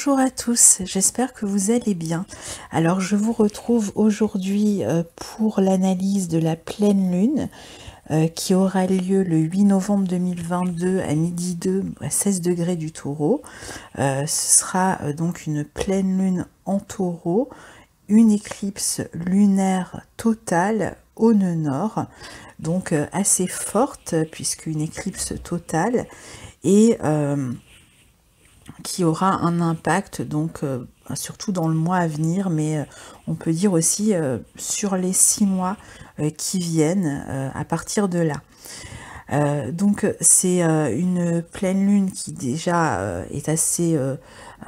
Bonjour à tous, j'espère que vous allez bien. Alors je vous retrouve aujourd'hui pour l'analyse de la pleine lune qui aura lieu le 8 novembre 2022 à midi 2 à 16 degrés du Taureau. Ce sera donc une pleine lune en Taureau, une éclipse lunaire totale au nœud nord, donc assez forte puisqu'une éclipse totale et qui aura un impact donc surtout dans le mois à venir, mais on peut dire aussi sur les 6 mois qui viennent à partir de là. Donc c'est une pleine lune qui déjà est assez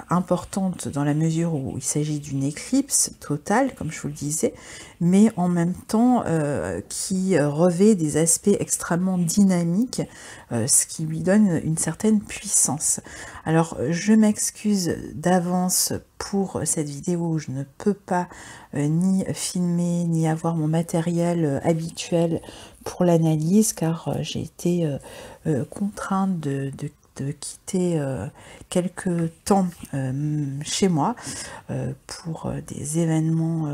importante dans la mesure où il s'agit d'une éclipse totale, comme je vous le disais, mais en même temps qui revêt des aspects extrêmement dynamiques, ce qui lui donne une certaine puissance. Alors je m'excuse d'avance pour cette vidéo où je ne peux pas ni filmer ni avoir mon matériel habituel pour l'analyse, car j'ai été contrainte de quitter quelques temps chez moi pour des événements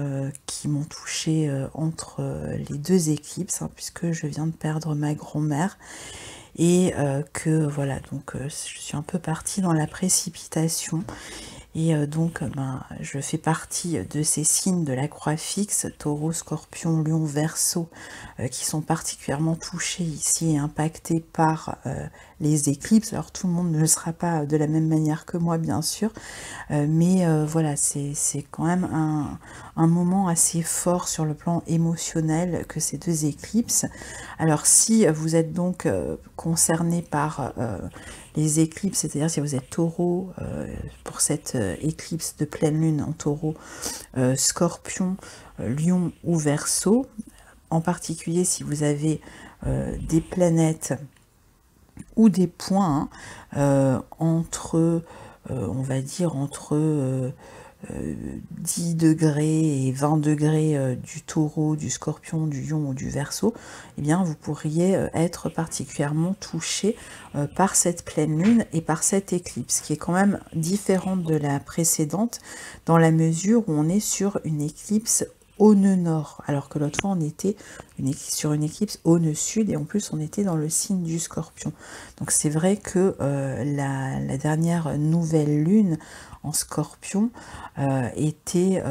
qui m'ont touché entre les deux éclipses, hein, puisque je viens de perdre ma grand-mère et que voilà, donc je suis un peu partie dans la précipitation. Et donc, je fais partie de ces signes de la croix fixe, Taureau, Scorpion, Lion, Verseau, qui sont particulièrement touchés ici et impactés par les éclipses. Alors tout le monde ne le sera pas de la même manière que moi, bien sûr, mais voilà, c'est quand même un moment assez fort sur le plan émotionnel que ces deux éclipses. Alors si vous êtes donc concerné par les éclipses, c'est-à-dire si vous êtes Taureau pour cette éclipse de pleine lune en Taureau, Scorpion, Lion ou Verseau, en particulier si vous avez des planètes ou des points entre, on va dire, entre 10 degrés et 20 degrés du Taureau, du Scorpion, du Lion ou du Verseau, eh bien vous pourriez être particulièrement touché par cette pleine lune et par cette éclipse, qui est quand même différente de la précédente, dans la mesure où on est sur une éclipse au nœud nord, alors que l'autre fois on était sur une éclipse au nœud sud, et en plus on était dans le signe du Scorpion. Donc c'est vrai que la dernière nouvelle lune en Scorpion était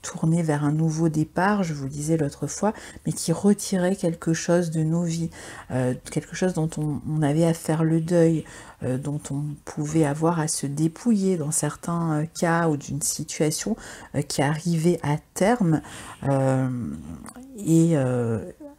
tournée vers un nouveau départ, je vous le disais l'autre fois, mais qui retirait quelque chose de nos vies, quelque chose dont on avait à faire le deuil, dont on pouvait avoir à se dépouiller dans certains cas, ou d'une situation qui arrivait à terme, et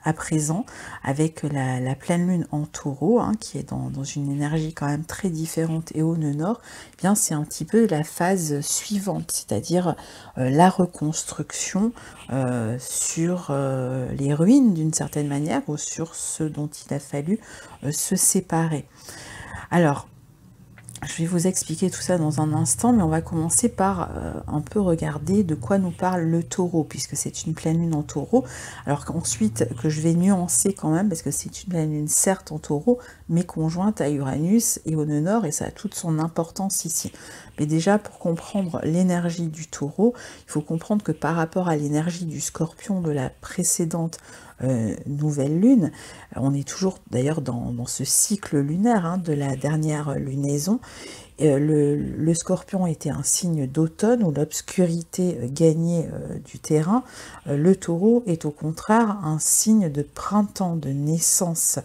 à présent, avec la pleine lune en Taureau, hein, qui est dans une énergie quand même très différente et au nœud nord, eh bien c'est un petit peu la phase suivante, c'est-à-dire la reconstruction sur les ruines d'une certaine manière, ou sur ce dont il a fallu se séparer. Alors, je vais vous expliquer tout ça dans un instant, mais on va commencer par un peu regarder de quoi nous parle le Taureau, puisque c'est une pleine lune en Taureau. Alors qu'ensuite, que je vais nuancer quand même, parce que c'est une pleine lune certes en Taureau, mais conjointe à Uranus et au nœud nord, et ça a toute son importance ici. Mais déjà, pour comprendre l'énergie du Taureau, il faut comprendre que par rapport à l'énergie du Scorpion de la précédente nouvelle lune, on est toujours d'ailleurs dans ce cycle lunaire, hein, de la dernière lunaison. Le Scorpion était un signe d'automne où l'obscurité gagnait du terrain. Le Taureau est au contraire un signe de printemps, de naissance.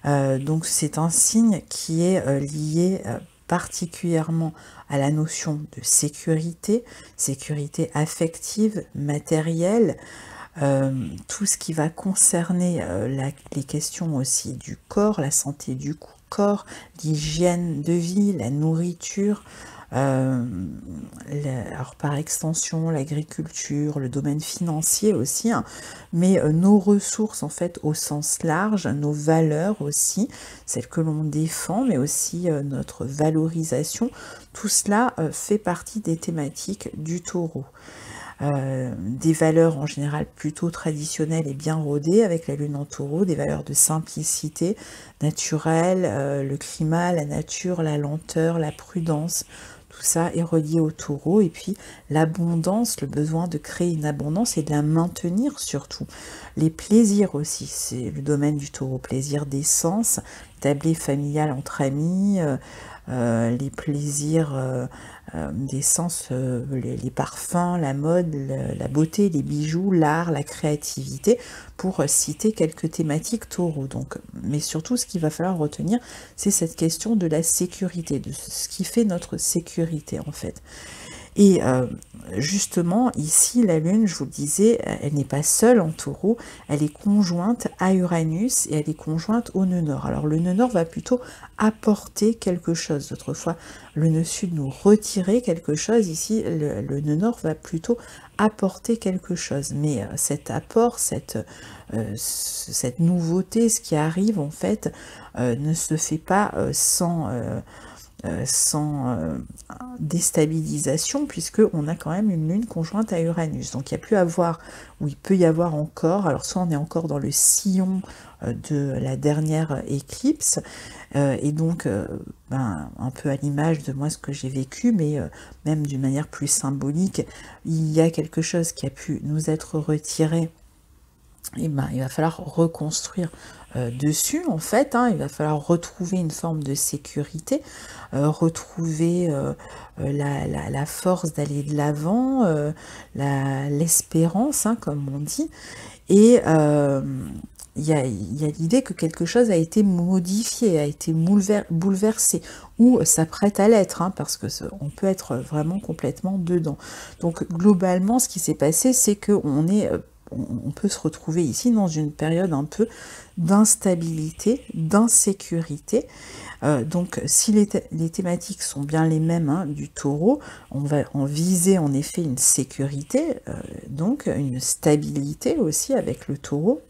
Donc c'est un signe qui est lié particulièrement à la notion de sécurité, sécurité affective, matérielle, tout ce qui va concerner les questions aussi du corps, la santé du corps, l'hygiène de vie, la nourriture, alors par extension l'agriculture, le domaine financier aussi, hein, mais nos ressources en fait au sens large, nos valeurs aussi, celles que l'on défend, mais aussi notre valorisation, tout cela fait partie des thématiques du Taureau. Des valeurs en général plutôt traditionnelles et bien rodées avec la lune en Taureau, des valeurs de simplicité naturelle, le climat, la nature, la lenteur, la prudence, tout ça est relié au taureau. Et puis l'abondance, le besoin de créer une abondance et de la maintenir surtout. Les plaisirs aussi, c'est le domaine du taureau. Plaisir des sens, tablé familial entre amis, les plaisirs des sens, les parfums, la mode, la beauté, les bijoux, l'art, la créativité, pour citer quelques thématiques taureau. Donc, mais surtout, ce qu'il va falloir retenir, c'est cette question de la sécurité, de ce qui fait notre sécurité en fait. Et justement, ici, la Lune, je vous le disais, elle n'est pas seule en taureau, elle est conjointe à Uranus et elle est conjointe au nœud nord. Alors le nœud nord va plutôt apporter quelque chose. D'autres fois, le nœud sud nous retirer quelque chose. Ici, le nœud nord va plutôt apporter quelque chose. Mais cet apport, cette nouveauté, ce qui arrive en fait, ne se fait pas sans déstabilisation, puisque on a quand même une lune conjointe à Uranus. Donc il y a pu avoir, ou il peut y avoir encore, alors soit on est encore dans le sillon de la dernière éclipse, et donc un peu à l'image de moi ce que j'ai vécu, mais même d'une manière plus symbolique, il y a quelque chose qui a pu nous être retiré. Et il va falloir reconstruire dessus en fait, hein. Il va falloir retrouver une forme de sécurité, retrouver la force d'aller de l'avant, l'espérance, hein, comme on dit. Et il y a l'idée que quelque chose a été modifié, a été bouleversé, ou s'apprête à l'être, hein, parce que on peut être vraiment complètement dedans. Donc globalement, ce qui s'est passé, c'est qu'on est on peut se retrouver ici dans une période un peu d'instabilité, d'insécurité. Donc si les thématiques sont bien les mêmes, hein, du taureau, on va en viser en effet une sécurité, donc une stabilité aussi avec le taureau.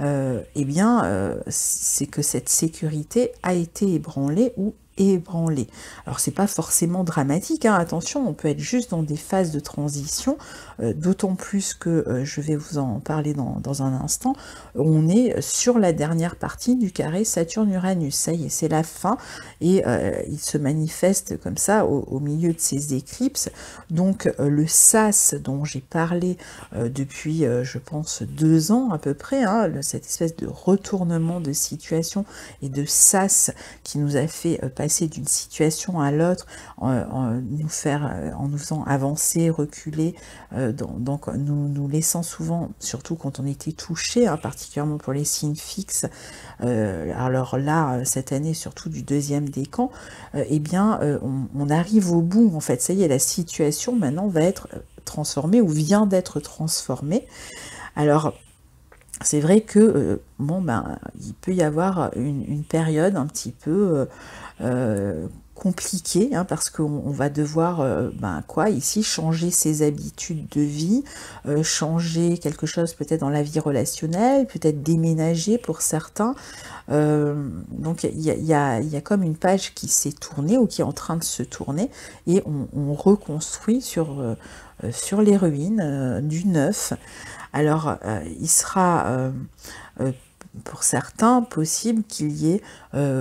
Eh bien, c'est que cette sécurité a été ébranlée ou ébranlée. Alors c'est pas forcément dramatique, hein, attention, on peut être juste dans des phases de transition, d'autant plus que je vais vous en parler dans un instant. On est sur la dernière partie du carré Saturne-Uranus, ça y est, c'est la fin, et il se manifeste comme ça au milieu de ces éclipses. Donc le sas dont j'ai parlé depuis je pense 2 ans à peu près, hein, cette espèce de retournement de situation et de sas qui nous a fait passer d'une situation à l'autre, en nous faisant avancer, reculer, donc nous laissant souvent, surtout quand on était touché, hein, particulièrement pour les signes fixes, alors là, cette année, surtout du deuxième décan, eh bien, on arrive au bout, en fait, ça y est, la situation maintenant va être transformée ou vient d'être transformée. Alors, c'est vrai que, il peut y avoir une période un petit peu compliquée, hein, parce qu'on va devoir, ici, changer ses habitudes de vie, changer quelque chose peut-être dans la vie relationnelle, peut-être déménager pour certains. Donc il y a comme une page qui s'est tournée ou qui est en train de se tourner, et on reconstruit sur les ruines du neuf. Alors, il sera pour certains possible qu'il y ait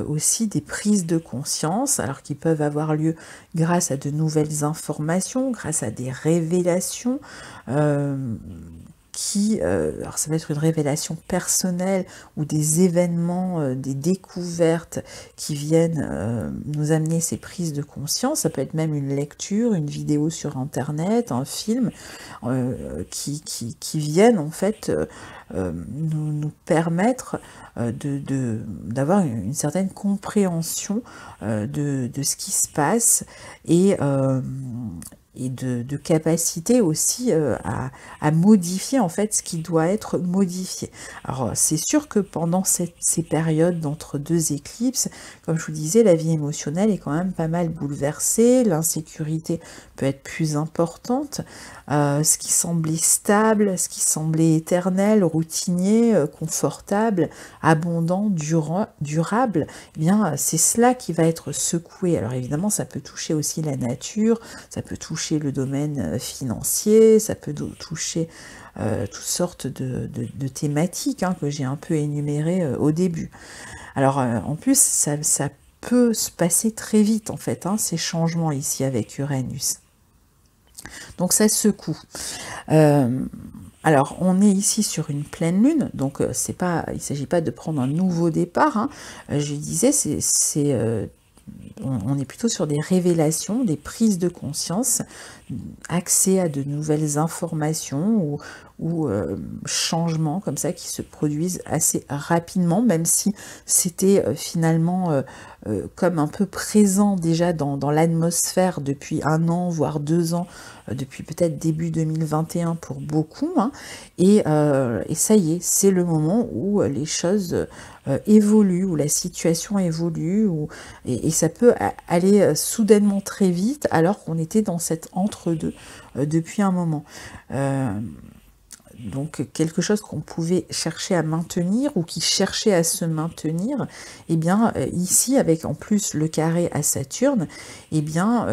aussi des prises de conscience, alors qui peuvent avoir lieu grâce à de nouvelles informations, grâce à des révélations, alors ça va être une révélation personnelle ou des événements, des découvertes qui viennent nous amener ces prises de conscience. Ça peut être même une lecture, une vidéo sur internet, un film, qui viennent en fait nous permettre d'avoir une certaine compréhension de ce qui se passe, et de capacité aussi à modifier en fait ce qui doit être modifié. Alors c'est sûr que pendant ces périodes d'entre deux éclipses, comme je vous disais, la vie émotionnelle est quand même pas mal bouleversée, l'insécurité peut être plus importante, ce qui semblait stable, ce qui semblait éternel, routinier, confortable, abondant, durable, eh bien c'est cela qui va être secoué. Alors évidemment ça peut toucher aussi la nature, ça peut toucher le domaine financier, ça peut toucher toutes sortes de thématiques, hein, que j'ai un peu énumérées au début. Alors en plus, ça peut se passer très vite en fait, hein, ces changements ici avec Uranus. Donc ça secoue. Alors on est ici sur une pleine lune, donc il ne s'agit pas de prendre un nouveau départ, hein. Je disais, on est plutôt sur des révélations, des prises de conscience, accès à de nouvelles informations ou changements comme ça qui se produisent assez rapidement, même si c'était finalement comme un peu présent déjà dans l'atmosphère depuis 1 an, voire 2 ans, depuis peut-être début 2021 pour beaucoup, hein, et ça y est, c'est le moment où les choses évoluent, où la situation évolue, et ça peut aller soudainement très vite alors qu'on était dans cet entre-deux depuis un moment. Donc quelque chose qu'on pouvait chercher à maintenir ou qui cherchait à se maintenir, et bien ici avec en plus le carré à Saturne, et bien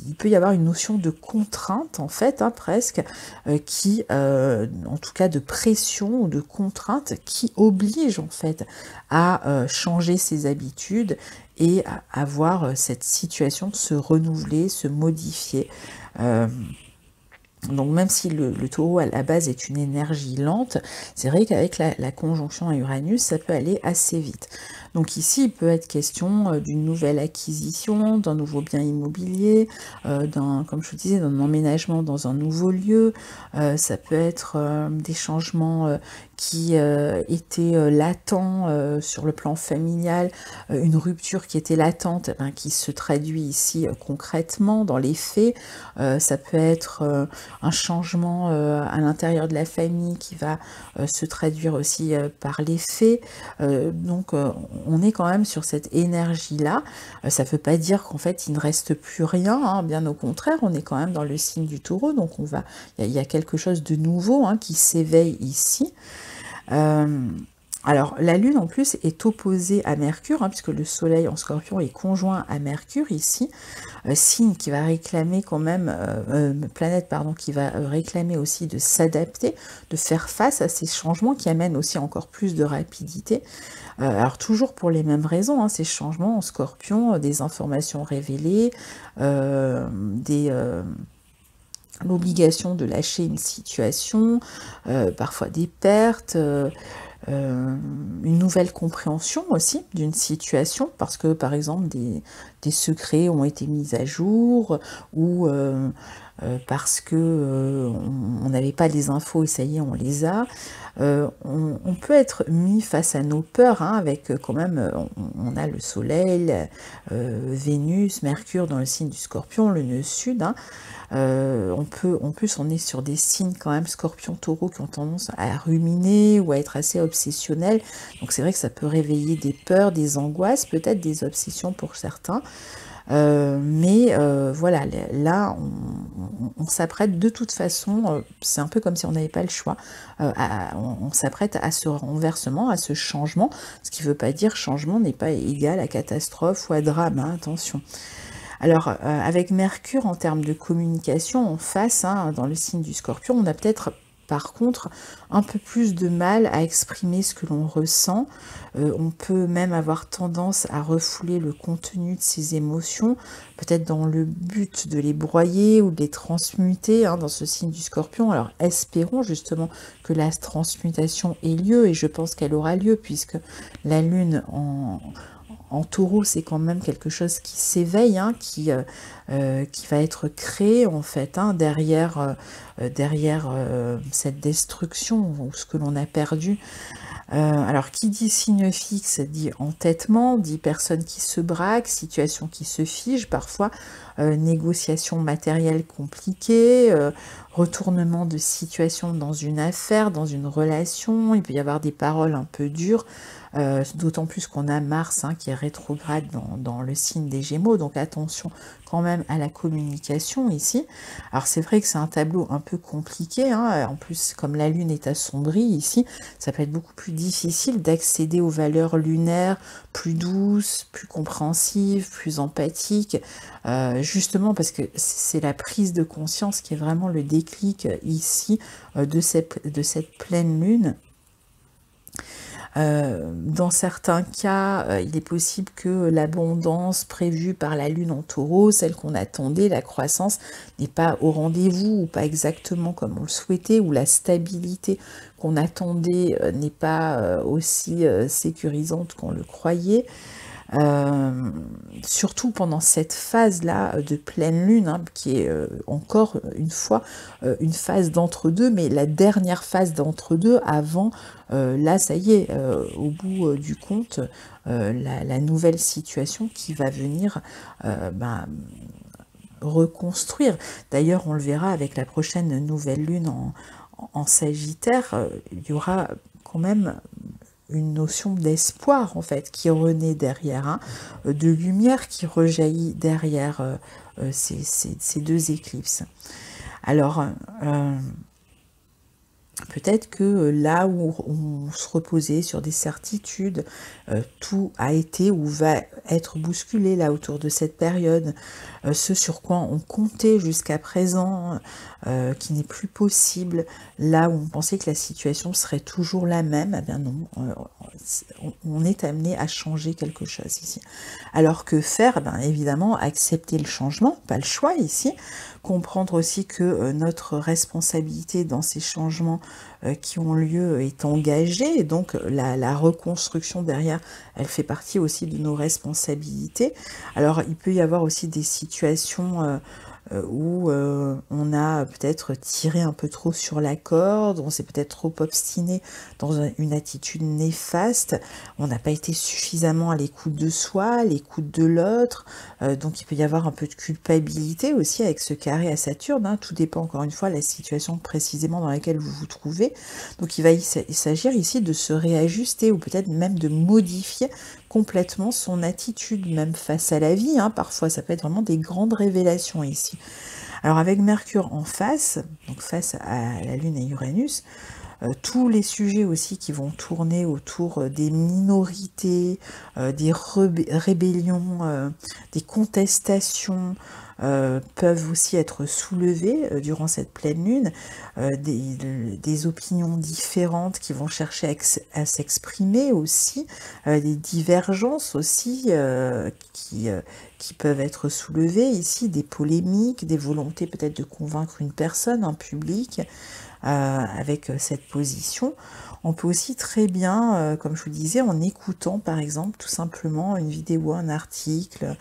il peut y avoir une notion de contrainte en fait, hein, presque, qui, en tout cas de pression ou de contrainte, qui oblige en fait à changer ses habitudes et à voir cette situation se renouveler, se modifier. Donc même si le taureau à la base est une énergie lente, c'est vrai qu'avec la conjonction à Uranus, ça peut aller assez vite. Donc ici, il peut être question d'une nouvelle acquisition, d'un nouveau bien immobilier, comme je vous disais, d'un emménagement dans un nouveau lieu. Ça peut être des changements qui étaient latents sur le plan familial, une rupture qui était latente, qui se traduit ici concrètement dans les faits. Ça peut être un changement à l'intérieur de la famille qui va se traduire aussi par les faits. Donc on est quand même sur cette énergie-là. Ça ne veut pas dire qu'en fait il ne reste plus rien, hein, bien au contraire, on est quand même dans le signe du taureau, donc il y a quelque chose de nouveau, hein, qui s'éveille ici. Alors la Lune en plus est opposée à Mercure, hein, puisque le Soleil en Scorpion est conjoint à Mercure ici, signe qui va réclamer quand même, planète pardon, qui va réclamer aussi de s'adapter, de faire face à ces changements qui amènent aussi encore plus de rapidité. Alors toujours pour les mêmes raisons, hein, ces changements en Scorpion, des informations révélées, l'obligation de lâcher une situation, parfois des pertes, une nouvelle compréhension aussi d'une situation, parce que par exemple des secrets ont été mis à jour, ou parce que on n'avait pas les infos et ça y est, on les a. On peut être mis face à nos peurs, hein, avec quand même, on a le Soleil, Vénus, Mercure dans le signe du Scorpion, le nœud sud, hein. En plus, on est sur des signes quand même Scorpion-Taureau qui ont tendance à ruminer ou à être assez obsessionnels. Donc c'est vrai que ça peut réveiller des peurs, des angoisses, peut-être des obsessions pour certains. Mais voilà, là, on s'apprête de toute façon, c'est un peu comme si on n'avait pas le choix, on s'apprête à ce renversement, à ce changement, ce qui ne veut pas dire changement n'est pas égal à catastrophe ou à drame, hein, attention. Alors, avec Mercure, en termes de communication, en face, hein, dans le signe du Scorpion, on a peut-être, par contre, un peu plus de mal à exprimer ce que l'on ressent. On peut même avoir tendance à refouler le contenu de ses émotions, peut-être dans le but de les broyer ou de les transmuter, hein, dans ce signe du Scorpion. Alors, espérons justement que la transmutation ait lieu, et je pense qu'elle aura lieu, puisque la Lune en Taureau, c'est quand même quelque chose qui s'éveille, hein, qui va être créé en fait, hein, derrière cette destruction ou ce que l'on a perdu. Alors, qui dit signe fixe dit entêtement, dit personne qui se braque, situation qui se fige, parfois négociation matérielle compliquée, retournement de situation dans une affaire, dans une relation, il peut y avoir des paroles un peu dures, d'autant plus qu'on a Mars, hein, qui est rétrograde dans le signe des Gémeaux, donc attention quand même à la communication ici. Alors c'est vrai que c'est un tableau un peu compliqué, hein, en plus comme la Lune est assombrie ici, ça peut être beaucoup plus difficile d'accéder aux valeurs lunaires plus douces, plus compréhensives, plus empathiques, justement parce que c'est la prise de conscience qui est vraiment le déclic ici de cette pleine Lune. Dans certains cas, il est possible que l'abondance prévue par la Lune en Taureau, celle qu'on attendait, la croissance, n'est pas au rendez-vous ou pas exactement comme on le souhaitait, ou la stabilité qu'on attendait n'est pas aussi sécurisante qu'on le croyait. Surtout pendant cette phase-là de pleine lune, hein, qui est encore une fois une phase d'entre-deux, mais la dernière phase d'entre-deux avant, là ça y est, au bout du compte, la nouvelle situation qui va venir reconstruire. D'ailleurs, on le verra avec la prochaine nouvelle lune en Sagittaire, il y aura quand même une notion d'espoir en fait qui renaît derrière, hein, de lumière qui rejaillit derrière ces deux éclipses. Alors, peut-être que là où on se reposait sur des certitudes, tout a été ou va être bousculé là autour de cette période. Ce sur quoi on comptait jusqu'à présent, qui n'est plus possible, là où on pensait que la situation serait toujours la même, eh bien non, on est amené à changer quelque chose ici. Alors que faire? Ben évidemment, accepter le changement, pas le choix ici, comprendre aussi que notre responsabilité dans ces changements qui ont lieu est engagée, et donc la reconstruction derrière, elle fait partie aussi de nos responsabilités. Alors il peut y avoir aussi des situations où on a peut-être tiré un peu trop sur la corde, on s'est peut-être trop obstiné dans une attitude néfaste, on n'a pas été suffisamment à l'écoute de soi, à l'écoute de l'autre, donc il peut y avoir un peu de culpabilité aussi avec ce carré à Saturne, hein. Tout dépend encore une fois de la situation précisément dans laquelle vous vous trouvez, donc il va s'agir ici de se réajuster ou peut-être même de modifier complètement son attitude, même face à la vie, hein. Parfois ça peut être vraiment des grandes révélations ici. Alors avec Mercure en face, donc face à la Lune et Uranus, tous les sujets aussi qui vont tourner autour des minorités, des rébellions, des contestations, peuvent aussi être soulevés durant cette pleine lune, des opinions différentes qui vont chercher à s'exprimer aussi, des divergences aussi qui peuvent être soulevées ici, des polémiques, des volontés peut-être de convaincre une personne, un public, avec cette position. On peut aussi très bien, comme je vous disais, en écoutant par exemple tout simplement une vidéo, un article,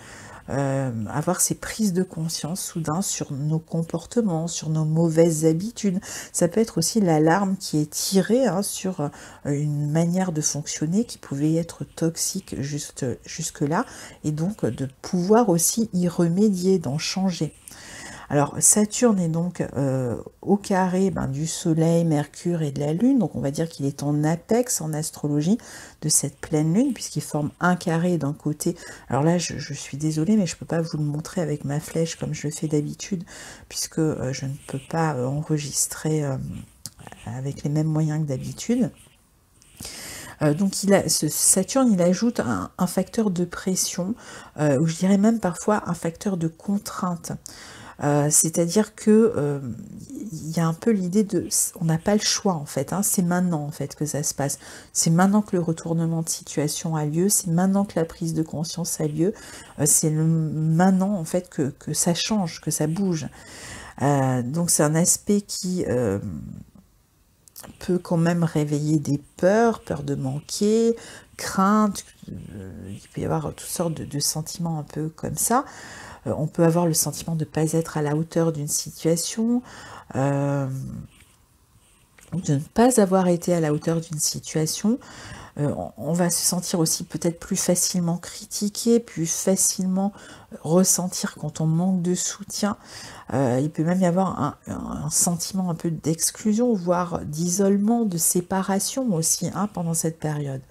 avoir ces prises de conscience soudain sur nos comportements, sur nos mauvaises habitudes. Ça peut être aussi l'alarme qui est tirée, hein, sur une manière de fonctionner qui pouvait être toxique jusque-là, et donc de pouvoir aussi y remédier, d'en changer. Alors Saturne est donc au carré du Soleil, Mercure et de la Lune, donc on va dire qu'il est en apex en astrologie de cette pleine Lune, puisqu'il forme un carré d'un côté. Alors là, je suis désolée, mais je ne peux pas vous le montrer avec ma flèche comme je le fais d'habitude, puisque je ne peux pas enregistrer avec les mêmes moyens que d'habitude. Donc Saturne, il ajoute un facteur de pression, ou je dirais même parfois un facteur de contrainte. C'est-à-dire que il y a un peu l'idée de, on n'a pas le choix en fait, hein, c'est maintenant en fait que ça se passe, c'est maintenant que le retournement de situation a lieu, c'est maintenant que la prise de conscience a lieu, c'est maintenant en fait que ça change, que ça bouge. Donc c'est un aspect qui peut quand même réveiller des peurs, peur de manquer, crainte, il peut y avoir toutes sortes de sentiments un peu comme ça. On peut avoir le sentiment de ne pas être à la hauteur d'une situation, de ne pas avoir été à la hauteur d'une situation. On va se sentir aussi peut-être plus facilement critiqué, plus facilement ressentir quand on manque de soutien. Il peut même y avoir un sentiment un peu d'exclusion, voire d'isolement, de séparation aussi, hein, pendant cette période.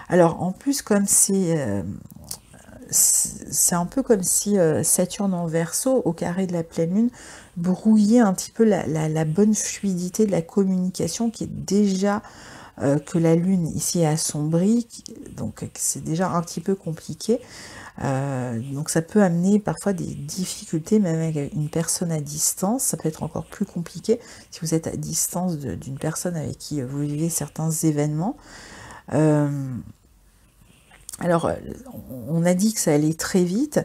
Alors en plus, comme c'est un peu comme si Saturne en Verseau, au carré de la pleine lune, brouillait un petit peu la bonne fluidité de la communication qui est déjà, que la lune ici est assombrie, donc c'est déjà un petit peu compliqué. Donc ça peut amener parfois des difficultés, même avec une personne à distance. Ça peut être encore plus compliqué si vous êtes à distance d'une personne avec qui vous vivez certains événements. Alors, on a dit que ça allait très vite.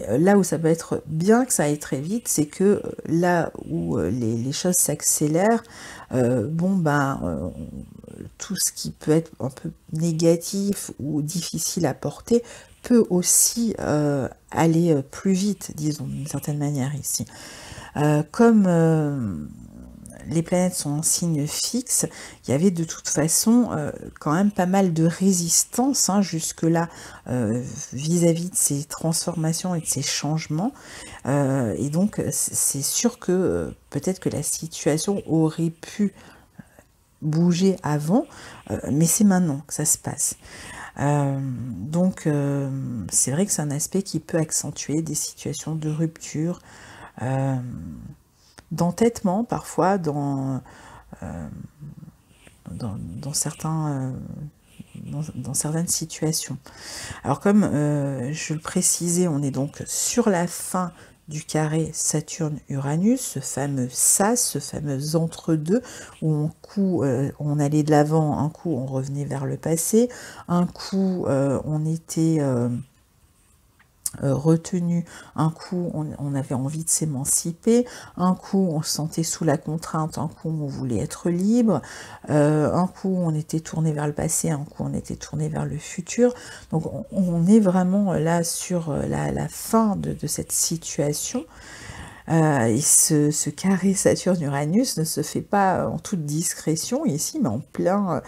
Là où ça peut être bien que ça aille très vite, c'est que là où les choses s'accélèrent, bon, ben, tout ce qui peut être un peu négatif ou difficile à porter peut aussi aller plus vite, disons, d'une certaine manière ici. Comme les planètes sont en signe fixe, il y avait de toute façon quand même pas mal de résistance jusque-là vis-à-vis de ces transformations et de ces changements. Et donc c'est sûr que peut-être que la situation aurait pu bouger avant, mais c'est maintenant que ça se passe. Donc c'est vrai que c'est un aspect qui peut accentuer des situations de rupture, d'entêtement parfois dans certains, dans certaines situations. Alors comme je le précisais, on est donc sur la fin du carré Saturne-Uranus, ce fameux sas, ce fameux entre-deux, où un coup on allait de l'avant, un coup on revenait vers le passé, un coup on était retenu, un coup on avait envie de s'émanciper, un coup on se sentait sous la contrainte, un coup on voulait être libre, un coup on était tourné vers le passé, un coup on était tourné vers le futur. Donc on est vraiment là sur la fin de cette situation. Et ce carré Saturne-Uranus ne se fait pas en toute discrétion ici, mais en plein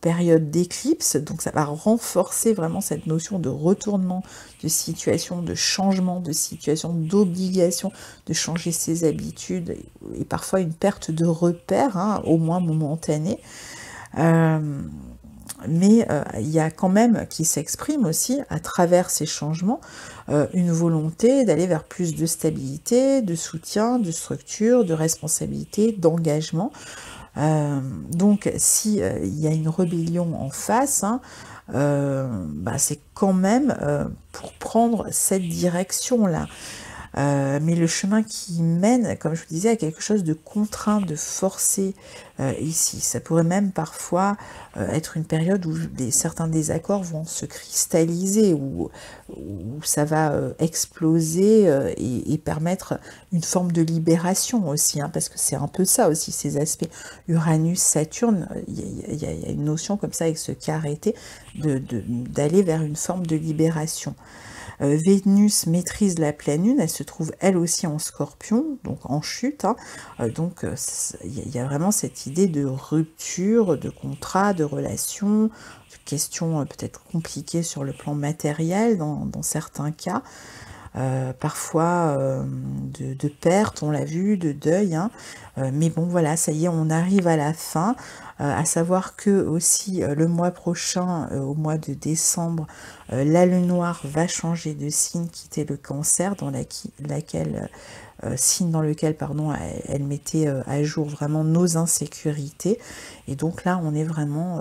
période d'éclipse, donc ça va renforcer vraiment cette notion de retournement de situation, de changement de situation, d'obligation de changer ses habitudes, et parfois une perte de repères, au moins momentanée. Mais il y a quand même qui s'exprime aussi à travers ces changements une volonté d'aller vers plus de stabilité, de soutien, de structure, de responsabilité, d'engagement. Donc si il y a une rébellion en face, c'est quand même pour prendre cette direction-là. Mais le chemin qui mène, comme je vous disais, à quelque chose de contraint, de forcé ici. Ça pourrait même parfois être une période où certains désaccords vont se cristalliser, où ça va exploser et permettre une forme de libération aussi, parce que c'est un peu ça aussi, ces aspects Uranus-Saturne, il y a une notion comme ça avec ce carré-T d'aller vers une forme de libération. Vénus maîtrise la pleine lune, elle se trouve elle aussi en Scorpion, donc en chute, donc il y a vraiment cette idée de rupture, de contrat, de relation, de questions peut-être compliquées sur le plan matériel dans certains cas, parfois de perte, on l'a vu, de deuil, mais bon voilà, ça y est, on arrive à la fin, à savoir que aussi le mois prochain, au mois de décembre, la lune noire va changer de signe, quitter le Cancer, dans laquelle signe dans lequel pardon, elle mettait à jour vraiment nos insécurités, et donc là on est vraiment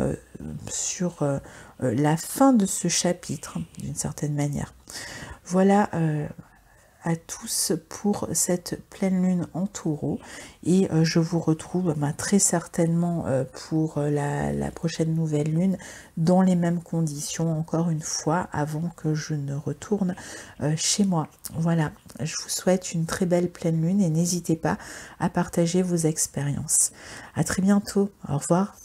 sur la fin de ce chapitre d'une certaine manière. Voilà à tous pour cette pleine lune en Taureau, et je vous retrouve très certainement pour la prochaine nouvelle lune dans les mêmes conditions, encore une fois, avant que je ne retourne chez moi. Voilà, je vous souhaite une très belle pleine lune et n'hésitez pas à partager vos expériences. À très bientôt, au revoir.